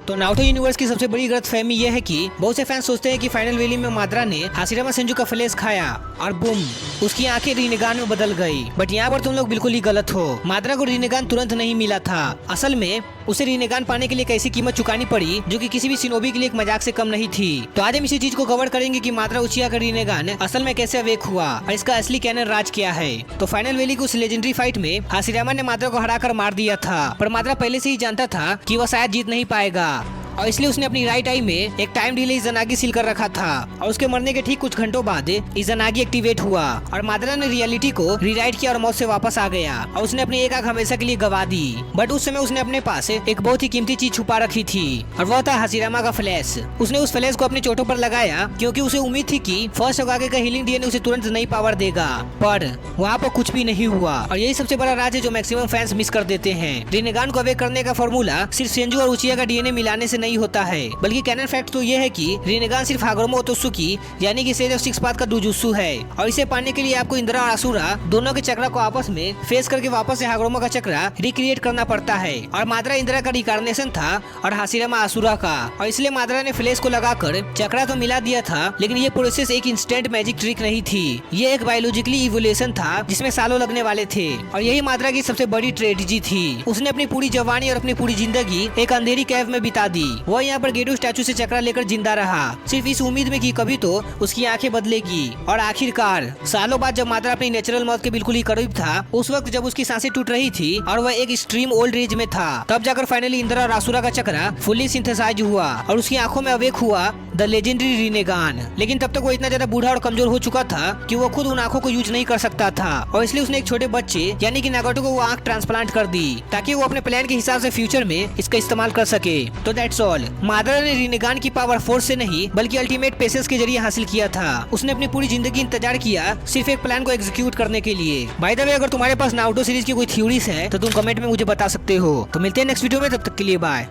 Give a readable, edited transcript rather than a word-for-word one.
तो Naruto universe की सबसे बड़ी गलतफहमी यह है कि बहुत से फैंस सोचते हैं कि फाइनल वेली में माद्रा ने हाशिरामा सेंजू का फ्लैश खाया और बूम, उसकी आंखें रिनेगान में बदल गई। बट यहाँ पर तुम लोग बिल्कुल ही गलत हो। माद्रा को रिनेगान तुरंत नहीं मिला था। असल में उसे रिनेगान पाने के लिए एक ऐसी कीमत चुकानी पड़ी जो कि किसी भी शिनोबी के लिए एक मजाक से कम नहीं थी। तो आज हम इसी चीज को कवर करेंगे कि माद्रा उचिया का रिनेगान असल में कैसे अवेक हुआ और इसका असली कैनन राज क्या है। तो फाइनल वेली की उस लेजेंडरी फाइट में हाशिरामा ने माद्रा को हराकर मार दिया था, पर माद्रा पहले से ही जानता था कि वह शायद जीत नहीं पाएगा और इसलिए उसने अपनी राइट आई में एक टाइम डिले इज़नागी सील कर रखा था और उसके मरने के ठीक कुछ घंटों बाद इज़नागी एक्टिवेट हुआ और माद्रा ने रियलिटी को रीराइट किया और मौत से वापस आ गया और उसने अपनी एक आंख हमेशा के लिए गवा दी। बट उस समय उसने अपने पास एक बहुत ही कीमती चीज छुपा रखी थी और वह था हाशिरामा का फ्लैश। उसने उस फ्लैश को अपनी चोटों पर लगाया क्योंकि उसे उम्मीद थी कि फर्स्ट होगागे का हीलिंग डीएनए उसे तुरंत नई पावर देगा, पर वहाँ पर कुछ भी नहीं हुआ। और यही सबसे बड़ा राज है जो मैक्सिमम फैंस मिस कर देते हैं। रिनेगान को अवेक करने का फॉर्मूला सिर्फ सेंजू और उचिया का डीएनए मिलाने से नहीं होता है, बल्कि कैनन फैक्ट तो ये है कि रिनेगान सिर्फ हागुरोमा ओतोत्सुकी यानी कि सेज ऑफ सिक्स पाथ का डूजुत्सु है और इसे पाने के लिए आपको इंद्रा और असुरा दोनों के चक्रा को आपस में फेस करके वापस से हागुरोमा का चक्रा रिक्रिएट करना पड़ता है। और माद्रा इंद्रा का रिकार्नेशन था और हाशिरामा असुरा का, और इसलिए माद्रा ने फ्लैश को लगाकर चक्रा तो मिला दिया था, लेकिन ये प्रोसेस एक इंस्टेंट मैजिक ट्रिक नहीं थी। ये एक बायोलॉजिकली इवोल्यूशन था जिसमें सालों लगने वाले थे और यही माद्रा की सबसे बड़ी ट्रेजेडी थी। उसने अपनी पूरी जवानी और अपनी पूरी जिंदगी एक अंधेरी कैव में बिता दी। वह यहाँ पर गेडू स्टैचू से चक्रा लेकर जिंदा रहा, सिर्फ इस उम्मीद में कि कभी तो उसकी आंखें बदलेगी। और आखिरकार सालों बाद जब माद्रा अपनी नेचुरल मौत के बिल्कुल ही करीब था, उस वक्त जब उसकी सांसें टूट रही थी और वह एक एक्सट्रीम ओल्ड एज में था, तब जाकर फाइनली इंद्रा और असुरा का चक्रा फुल्ली सिंथेसाइज हुआ और उसकी आंखों में अवेक हुआ द लेजेंडरी रिनेगान। लेकिन तब तक वो इतना ज्यादा बूढ़ा और कमजोर हो चुका था कि वो खुद उन आंखों को यूज नहीं कर सकता था और इसलिए उसने एक छोटे बच्चे यानी कि नागाटो को वो आंख ट्रांसप्लांट कर दी ताकि वो अपने प्लान के हिसाब से फ्यूचर में इसका इस्तेमाल कर सके। तो दैट्स ऑल। माद्रा ने रिनेगान की पावर फोर्स से नहीं बल्कि अल्टीमेट पेशेंस के जरिए हासिल किया था। उसने अपनी पूरी जिंदगी इंतजार किया सिर्फ एक प्लान को एग्जीक्यूट करने के लिए। बाय द वे, अगर तुम्हारे पास नारुतो सीरीज की कोई थ्योरीज है तो तुम कमेंट में मुझे बता सकते हो। तो मिलते हैं नेक्स्ट वीडियो में, तब तक के लिए बाय।